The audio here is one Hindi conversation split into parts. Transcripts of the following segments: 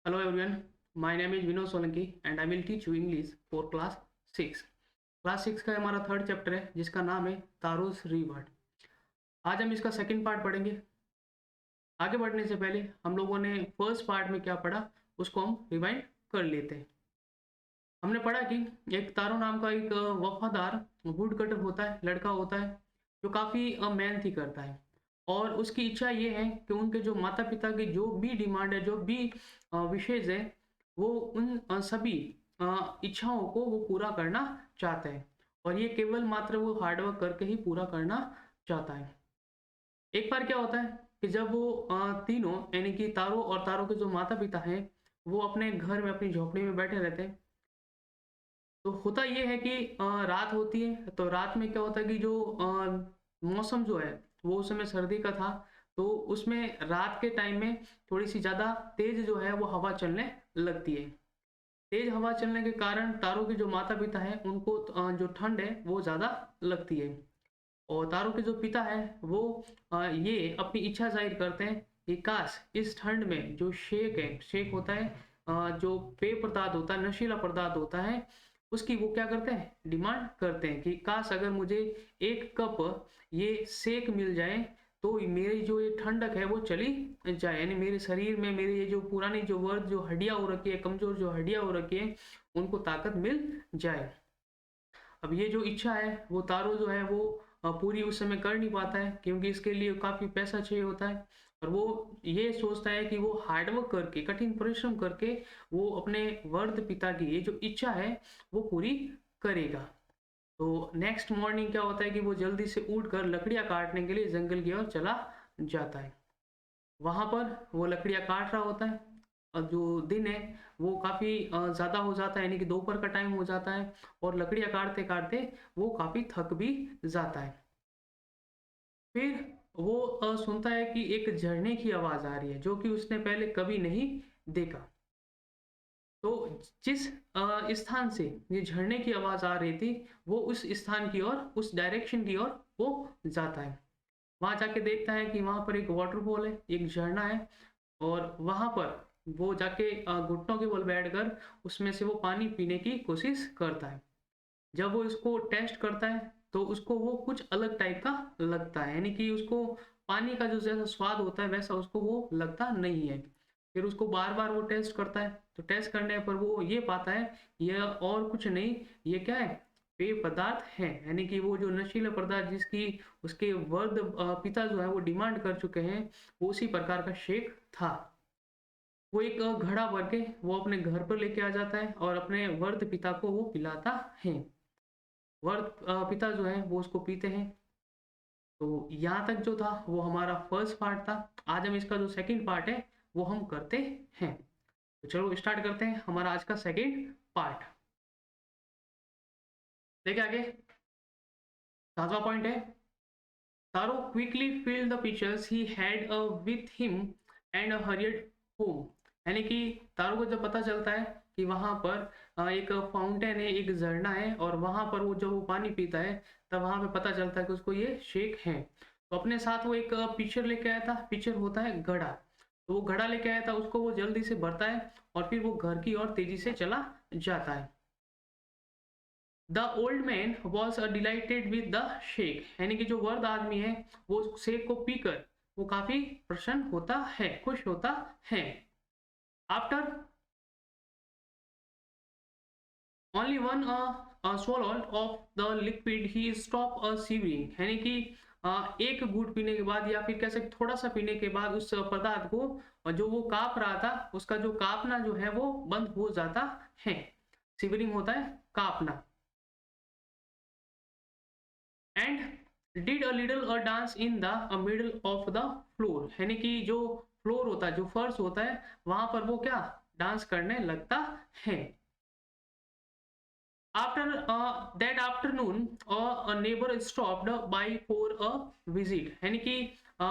Hello everyone, my name is Vinod Solanki and I will teach you English for class 6. Class 6 का हमारा थर्ड चैप्टर है जिसका नाम है तारोस रीवर्ड। आज हम इसका सेकंड पार्ट पढ़ेंगे। आगे बढ़ने से पहले हम लोगों ने फर्स्ट पार्ट में क्या पढ़ा उसको हम रिवाइंड कर लेते हैं। हमने पढ़ा कि एक तारो नाम का एक वफादार वुड कटर होता है, लड़का होता है जो काफ़ी मेहनती करता है और उसकी इच्छा ये है कि उनके जो माता पिता की जो भी डिमांड है, जो भी विशेष है, वो उन सभी इच्छाओं को वो पूरा करना चाहता है और ये केवल मात्र वो हार्डवर्क करके ही पूरा करना चाहता है। एक बार क्या होता है कि जब वो तीनों यानी कि तारो और तारो के जो माता पिता हैं वो अपने घर में अपनी झोपड़ी में बैठे रहते हैं। तो होता ये है कि रात होती है तो रात में क्या होता है कि जो मौसम जो है वो उस समय सर्दी का था, तो उसमें रात के टाइम में थोड़ी-सी ज़्यादा तेज़ जो है वो हवा चलने लगती है। तेज़ हवा चलने के कारण तारों के जो माता-पिता हैं उनको जो ठंड है वो ज़्यादा लगती है और तारों के जो पिता हैं वो ये अपनी इच्छा ज़ाहिर करते हैं कि काश इस ठंड में जो शेक है, शेक होता है जो पेय पदार्थ होता है, नशीला पदार्थ होता है, उसकी वो क्या करते हैं, डिमांड करते हैं कि काश अगर मुझे 1 कप ये शेक मिल जाए, तो मेरी जो ये ठंडक है वो चली जाए। यानी मेरे शरीर में मेरी ये जो पुरानी जो वर्द जो हड्डियाँ हो रखी है, कमज़ोर जो हड्डियाँ हो रखी है, उनको ताकत मिल जाए। अब ये जो इच्छा है वो तारो जो है वो पूरी उस समय कर नहीं पाता है क्योंकि इसके लिए काफ़ी पैसा चाहिए होता है और वो ये सोचता है कि वो हार्डवर्क करके, कठिन परिश्रम करके वो अपने वर्द पिता की ये जो इच्छा है वो पूरी करेगा। तो नेक्स्ट मॉर्निंग क्या होता है कि वो जल्दी से उठकर लकड़ियाँ काटने के लिए जंगल की ओर चला जाता है। वहाँ पर वो लकड़ियाँ काट रहा होता है और जो दिन है वो काफ़ी ज़्यादा हो जाता है, यानी कि दोपहर का टाइम हो जाता है और लकड़ियाँ काटते-काटते वो काफ़ी थक भी जाता है। फिर वो सुनता है कि एक झरने की आवाज़ आ रही है जो कि उसने पहले कभी नहीं देखा। तो जिस स्थान से ये झरने की आवाज़ आ रही थी, वो उस स्थान की ओर, उस डायरेक्शन की ओर वो जाता है। वहाँ जाके देखता है कि वहाँ पर एक वाटरफॉल है, एक झरना है और वहाँ पर वो जाके घुटनों के बल बैठकर उसमें से वो पानी पीने की कोशिश करता है। जब वो इसको टेस्ट करता है, तो उसको वो कुछ अलग टाइप का लगता है, यानी कि उसको पानी का जो जैसा स्वाद होता है, वैसा उसको वो लगता नहीं है। फिर उसको बार-बार वो टेस्ट करता है, तो टेस्ट करने पर वो ये पाता है, यह और कुछ नहीं, ये क्या है? पेय पदार्थ है, यानी कि वो जो नशीला पदार्थ जिसकी उसके पिता जो है वो डिमांड कर चुके हैं, वो उसी प्रकार का शेक था। वो एक घड़ा भर के वो अपने घर पर लेके आ जाता है और अपने वर्द पिता को वो पिलाता है। पिता जो है वो उसको पीते हैं। तो यहाँ तक जो था वो हमारा फर्स्ट पार्ट था। आज हम इसका जो सेकंड पार्ट है वो हम करते हैं। तो चलो स्टार्ट करते हैं हमारा आज का सेकंड पार्ट। देखिए आगे 7वां पॉइंट है, Taro quickly filled the pitchers he had with him and hurried home. यानी कि तारो को जब पता चलता है कि वहाँ पर एक फाउंटेन है, एक झरना है और वहाँ पर वो जब वो पानी पीता है, तब वहाँ पे पता चलता है कि उसको ये शेक है। तो अपने साथ वो एक पिक्चर लेके आया था, पिक्चर होता है घड़ा। तो वो घड़ा लेके आया था, उसको वो जल्दी से भरता है और फिर वो घर की ओर तेजी से चला जाता है। The old man was dilated with the shake, यानी कि जो वर्द आदमी है वो उस शेक को पीकर वो काफी प्रसन्न होता है, खुश होता है। After only one swallow of the liquid he stop shivering, यानी कि एक घूंट पीने के बाद या फिर कह सकते थोड़ा सा पीने के बाद उस पदार्थ को जो वो काँप रहा था उसका जो काँपना जो है वो बंद हो जाता है। शिवरिंग होता है काँपना। And did a little dance in the middle of the floor, यानी कि जो फ्लोर होता है, जो फर्श होता है, वहां पर वो क्या डांस करने लगता है। After that afternoon a neighbour stopped bye for a visit, यानी कि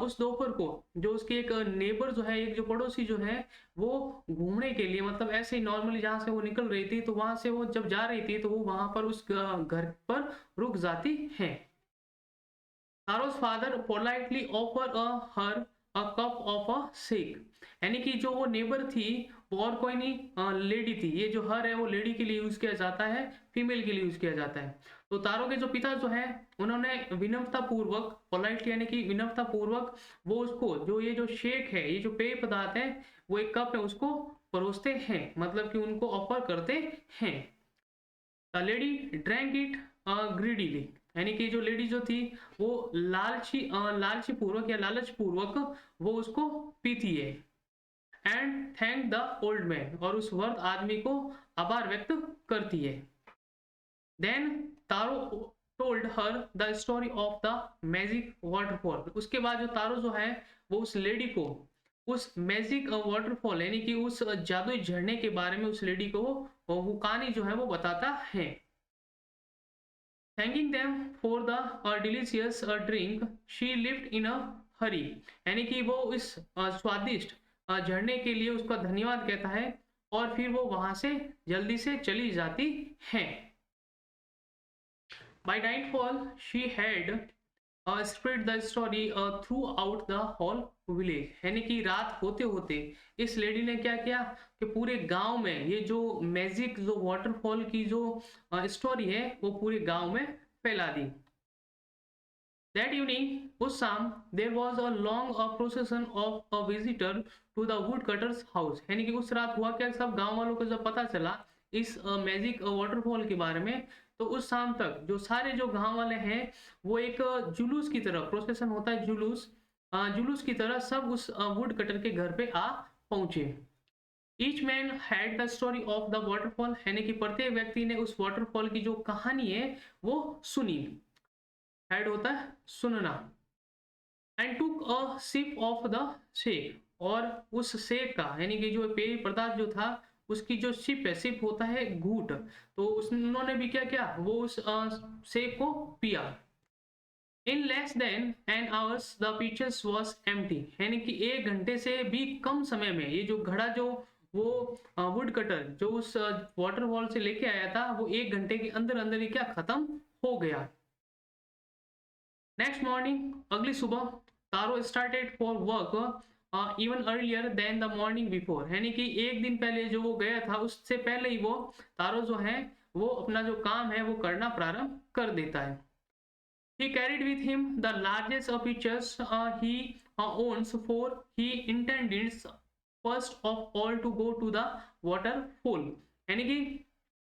उस दोपहर को जो उसकी एक नेबर जो है, एक जो पड़ोसी जो है, वो घूमने के लिए मतलब ऐसे ही नॉर्मली जहाँ से वो निकल रही थी, तो वहां से वो जब जा रही थी तो वो वहां पर उस घर पर रुक जाती है। Taro's father politely offered her a cup of a shake, यानी कि जो वो नेबर थी वो और कोई नहीं लेडी थी। ये जो हर है वो लेडी के लिए यूज किया जाता है, फीमेल के लिए यूज किया जाता है। तो तारो के जो पिता जो है उन्होंने विनम्रता पूर्वक, पोलाइटली यानी कि विनम्रता पूर्वक वो उसको जो ये जो शेक है, ये जो पेय पदार्थ है, वो एक कप है उसको परोसते हैं, मतलब कि उनको ऑफर करते हैं। The lady drank it greedily, यानी कि जो लेडी जो थी वो लालची पूर्वक या लालच पूर्वक वो उसको पीती है। And thank the old man, और उस वर्द आदमी को आभार व्यक्त करती है। Then Taro told her the story of the magic waterfall, उसके बाद जो तारो जो है वो उस लेडी को उस मैजिक वाटरफॉल यानी कि उस जादुई झरने के बारे में उस लेडी को वो कहानी जो है वो बताता है। Thanking them for the delicious drink she lived in a hurry, यानी कि वो इस स्वादिष्ट झरने के लिए उसका धन्यवाद कहता है और फिर वो वहां से जल्दी से चली जाती है। By nightfall she had spread the story throughout the whole village, यानी कि रात होते होते इस लेडी ने क्या किया कि पूरे गांव में ये जो मैजिक जो वाटरफॉल की जो स्टोरी है वो पूरे गांव में फैला दी। दैट इवनिंग, उस शाम, there was a long procession of a visitor to the woodcutter's house, यानी कि उस रात हुआ क्या, सब गांव वालों को जब पता चला इस मैजिक वाटरफॉल के बारे में, तो उस शाम तक जो सारे जो गांव वाले हैं वो एक जुलूस की तरह, प्रोसेशन होता है जुलूस, जुलूस की तरह सब उस वुड कटर के घर पे आ पहुंचे। Each man had the story of the waterfall, यानी कि प्रत्येक व्यक्ति ने उस वाटरफॉल की जो कहानी है वो सुनी। हैड होता है सुनना। And took a sip of the shake, और उस शेक का यानी कि जो पेय पदार्थ जो था उसकी जो सिप है, सिप होता है घूट, तो उन्होंने भी क्या किया, वो उस शेक को पिया। In less than an hours the pitchers was empty, यानी कि 1 घंटे से भी कम समय में ये जो घड़ा जो वो वुड कटर जो उस वाटरफॉल से लेके आया था वो 1 घंटे के अंदर अंदर ही क्या खत्म हो गया। नेक्स्ट मॉर्निंग, अगली सुबह, Taro started for work even earlier than the morning before, यानी कि एक दिन पहले जो वो गया था उससे पहले ही वो तारो जो है वो अपना जो काम है वो करना प्रारंभ कर देता है। He carried with him the largest of pictures he owns, for he intended first of all to go to the waterfall, यानी कि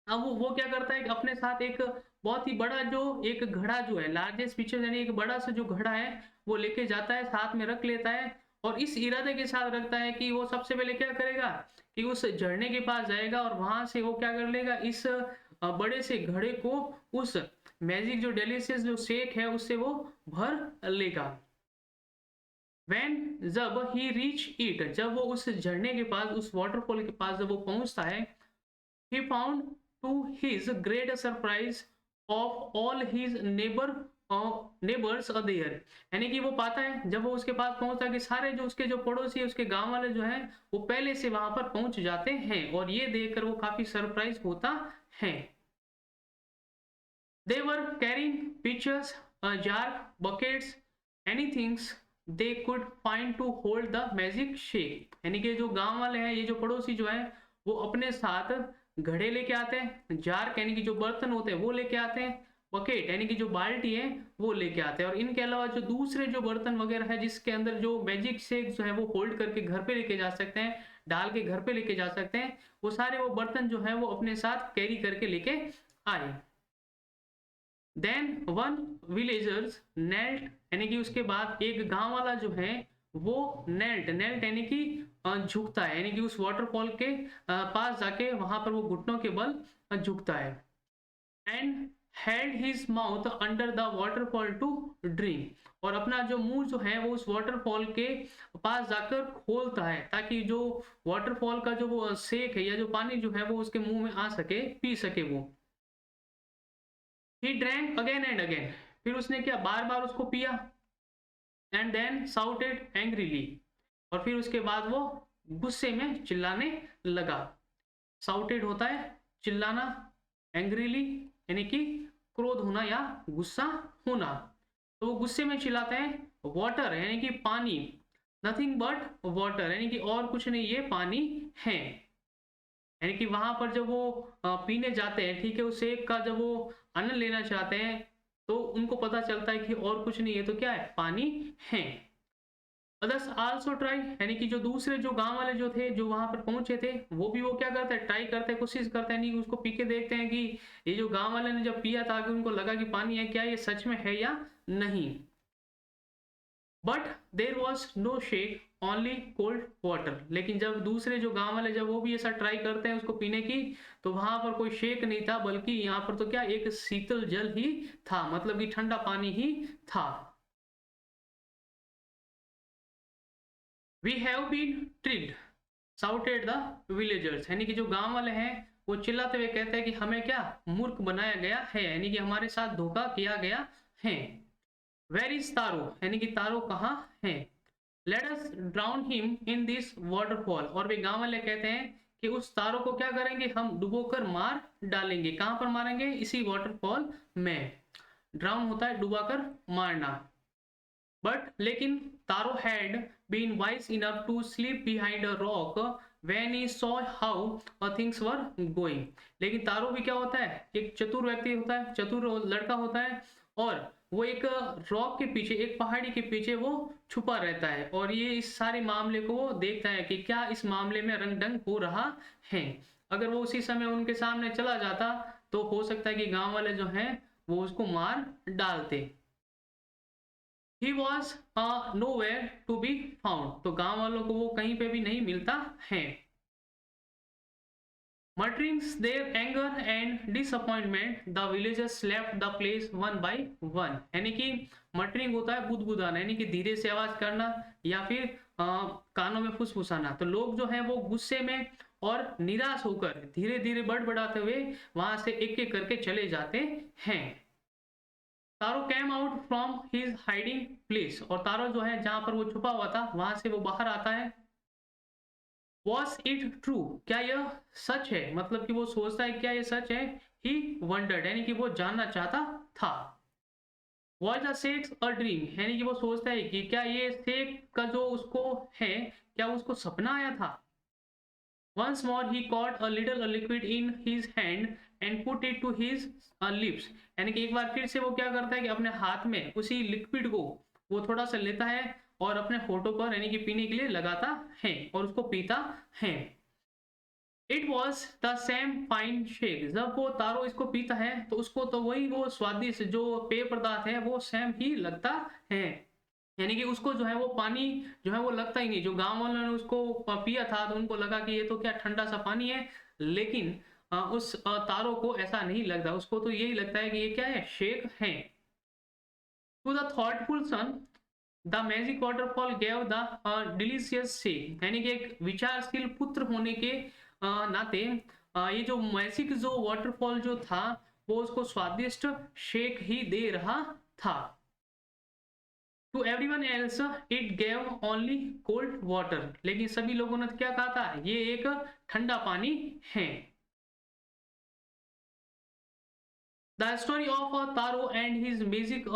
अब वो क्या करता है कि अपने साथ एक बहुत ही बड़ा जो एक घड़ा जो है, लार्जेस्ट पिक्चर यानी एक बड़ा सा जो घड़ा है वो लेके जाता है, साथ में रख लेता है और इस इरादे के साथ रखता है कि वो सबसे पहले क्या करेगा कि उस झरने के पास जाएगा और वहां से वो क्या कर लेगा, इस बड़े से घड़े को उस मैजिक जो डिलीशियस जो शेक है उससे वो भर लेगा। When, जब ही रीच इट, जब वो उस झरने के पास उस वाटरफॉल के पास जब वो पहुंचता है, he found to his great surprise of all his neighbors are there, यानी कि वो पाता है जब वो उसके पास पहुंचता है कि सारे जो उसके जो पड़ोसी उसके गांव वाले जो हैं वो पहले से वहां पर पहुंच जाते हैं और ये देखकर वो काफी सरप्राइज होता है। They were carrying pitchers, a jar, buckets, anything they could find to hold the magic shake, यानी कि जो गांव वाले हैं ये जो पड़ोसी जो हैं वो अपने साथ घड़े लेके आते हैं, जार यानी कि जो बर्तन होते हैं वो लेके आते हैं, बकेट यानी कि जो बाल्टी है वो लेके आते हैं और इनके अलावा जो दूसरे जो बर्तन वगैरह है जिसके अंदर जो मैजिक शेक जो है वो होल्ड करके घर पे लेके जा सकते हैं, डाल के घर पे लेके जा सकते हैं, वो सारे वो बर्तन जो है वो अपने साथ कैरी करके लेके आए। देन वन विलेजर्स नेल्ट, यानी कि उसके बाद एक गांव वाला जो है वो नेल्ट नेल्ट यानी कि झुकता है, यानी कि उस वाटरफॉल के पास जाके वहां पर वो घुटनों के बल झुकता है। And held his mouth under the waterfall to drink, और अपना जो मुंह जो है वो उस वाटरफॉल के पास जाकर खोलता है ताकि जो वाटरफॉल का जो वो शेक है या जो पानी जो है वो उसके मुंह में आ सके, पी सके वो। He drank again and again, फिर उसने क्या बार बार उसको पिया। एंड देन साउटेड एंग्रीली, और फिर उसके बाद वो गुस्से में चिल्लाने लगा। साउटेड होता है चिल्लाना, एंग्रीली यानी कि क्रोध होना या गुस्सा होना, तो वो गुस्से में चिल्लाते हैं। वाटर यानी कि पानी, नथिंग बट वाटर, यानी कि और कुछ नहीं, ये पानी है। यानी कि वहां पर जब वो पीने जाते हैं, ठीक है, उस शेक का जब वो आनंद लेना चाहते हैं, तो उनको पता चलता है कि और कुछ नहीं है, तो क्या है, पानी है। अदर्स आल्सो ट्राई, यानी कि जो दूसरे जो गांव वाले जो थे, जो वहां पर पहुंचे थे, वो भी वो क्या करते हैं, ट्राई करते हैं, कोशिश करते हैं, नहीं उसको पी के देखते हैं कि ये जो गांव वाले ने जब पिया था कि उनको लगा कि पानी है, क्या ये सच में है या नहीं। But there was no shake, only cold water. लेकिन जब दूसरे जो गांव वाले जब वो भी ऐसा ट्राई करते हैं उसको पीने की, तो वहां पर कोई शेक नहीं था, बल्कि यहाँ पर तो क्या, एक शीतल जल ही था, मतलब कि ठंडा पानी ही था। We have been tricked, shouted the villagers, यानी कि जो गांव वाले हैं वो चिल्लाते हुए कहते हैं कि हमें क्या, मूर्ख बनाया गया है, यानी कि हमारे साथ धोखा किया गया है। वेर इज तारो, यानी कि तारो कहाँ है। Let us drown him in this waterfall, और वे गांव वाले कहते हैं कि उस तारो को क्या करेंगे, हम डुबोकर मार डालेंगे। कहां पर मारेंगे, इसी वाटरफॉल में। ड्राउन होता है डुबाकर मारना। बट लेकिन Taro had been wise enough to sleep behind a rock when he saw how things were going. लेकिन तारो भी क्या होता है, एक चतुर व्यक्ति होता है, चतुर लड़का होता है, और वो एक रॉक के पीछे, एक पहाड़ी के पीछे वो छुपा रहता है, और ये इस सारे मामले को वो देखता है कि क्या इस मामले में रंगढंग हो रहा है। अगर वो उसी समय उनके सामने चला जाता, तो हो सकता है कि गांव वाले जो हैं वो उसको मार डालते। He was nowhere to be found, तो गांव वालों को वो कहीं पे भी नहीं मिलता है। Muttering their anger and disappointment, the villagers left the place one by one। यानी कि मटरिंग होता है बुदबुदाना, यानी कि धीरे से आवाज करना, या फिर कानों में फुसफुसाना। तो लोग जो है वो गुस्से में और निराश होकर धीरे धीरे बड़बड़ाते हुए वहां से एक एक करके चले जाते हैं। Taro came out from his hiding place, और तारो जो है जहां पर वो छुपा हुआ था वहां से वो बाहर आता है। वॉज इट ट्रू, क्या यह सच है, मतलब कि वो सोचता है क्या ये सच है। ही वंडर्ड, यानी कि वो जानना चाहता था। Was the sex a dream, यानी कि वो सोचता है कि क्या ये सेक का जो उसको है, क्या उसको सपना आया था। Once more he caught a little liquid in his hand and put it to his lips। यानी कि एक बार फिर से वो क्या करता है कि अपने हाथ में उसी लिक्विड को वो थोड़ा सा लेता है और अपने होठों पर, यानी कि पीने के लिए लगाता है और उसको पीता है। It was the same fine shake, जब वो तारो इसको पीता है तो उसको तो वही वो स्वादिष्ट जो पेय पदार्थ है वो सेम ही लगता है। यानी कि उसको जो है वो पानी जो है वो लगता ही नहीं। जो गांव वालों ने उसको पिया था तो उनको लगा कि ये तो क्या ठंडा सा पानी है, लेकिन उस तारो को ऐसा नहीं लगता, उसको तो यही लगता है कि ये क्या है, शेक है। To the thoughtful son the magic waterfall gave the delicious shake, यानी कि एक विचारशील पुत्र होने के नाते ये जो मैजिक जो वाटरफॉल जो था वो उसको स्वादिष्ट शेक ही दे रहा था। To everyone else it gave only cold water, लेकिन सभी लोगों ने क्या कहा था, ये एक ठंडा पानी है। The story of taro and his magic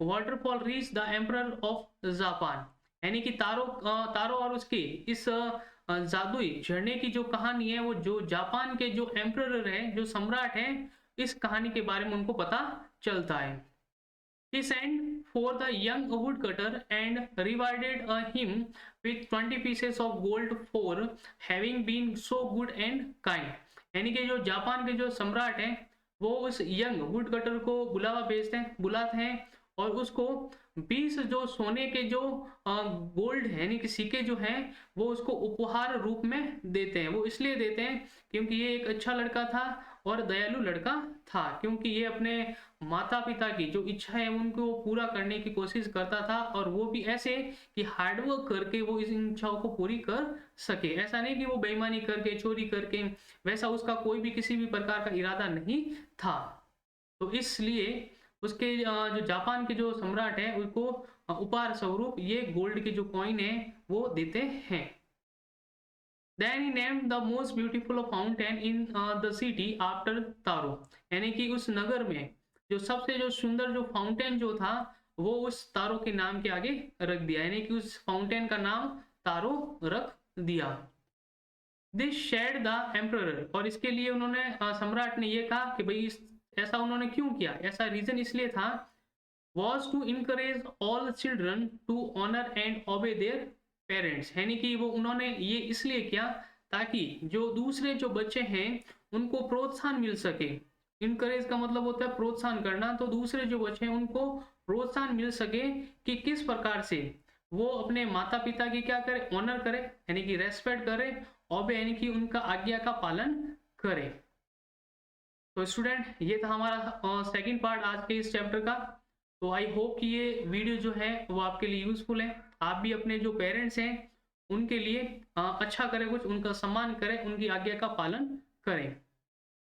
waterfall reach the emperor of Japan, यानी कि तारो और उसके इस जादुई झरने की जो कहानी है वो जो जापान के जो एम्परर है, जो सम्राट है, इस कहानी के बारे में उनको पता चलता है। He sent for the young woodcutter and rewarded him with 20 pieces of gold for having been so good and kind। यानी कि जो जापान के जो सम्राट हैं वो उस यंग वुडकटर को बुलाते हैं और उसको 20 जो सोने के जो गोल्ड है, यानी कि सिक्के जो हैं वो उसको उपहार रूप में देते हैं। वो इसलिए देते हैं क्योंकि ये एक अच्छा लड़का था और दयालु लड़का था, क्योंकि ये अपने माता पिता की जो इच्छा है उनको पूरा करने की कोशिश करता था, और वो भी ऐसे कि हार्डवर्क करके वो इस इच्छाओं को पूरी कर सके। ऐसा नहीं कि वो बेईमानी करके, चोरी करके, वैसा उसका कोई भी किसी भी प्रकार का इरादा नहीं था। तो इसलिए उसके जो जापान के जो सम्राट है उसको उपहार स्वरूप ये गोल्ड के जो कॉइन है वो देते हैं। Then he named the most beautiful fountain in the city after तारो, यानी कि उस नगर में जो सबसे जो सुंदर जो फाउंटेन जो था वो उस तारो के नाम के आगे रख दिया, यानी कि उस फाउंटेन का नाम तारो रख दिया। दिस शेड द एम्परर, और इसके लिए उन्होंने सम्राट ने ये कहा कि भाई ऐसा उन्होंने क्यों किया, ऐसा रीजन इसलिए था, was to encourage all children to honor and obey their parents, यानी कि वो उन्होंने ये इसलिए किया ताकि जो दूसरे जो बच्चे हैं उनको प्रोत्साहन मिल सके। इनकरेज का मतलब होता है प्रोत्साहन करना, तो दूसरे जो बच्चे हैं उनको प्रोत्साहन मिल सके कि किस प्रकार से वो अपने माता पिता की क्या करे, ऑनर करे यानी कि रेस्पेक्ट करे, ऑबे यानी कि उनका आज्ञा का पालन करे। तो स्टूडेंट ये था हमारा सेकंड पार्ट आज के इस चैप्टर का। तो आई होप कि ये वीडियो जो है वो आपके लिए यूजफुल है, आप भी अपने जो पेरेंट्स हैं उनके लिए अच्छा करें, कुछ उनका सम्मान करें, उनकी आज्ञा का पालन करें।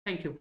Thank you.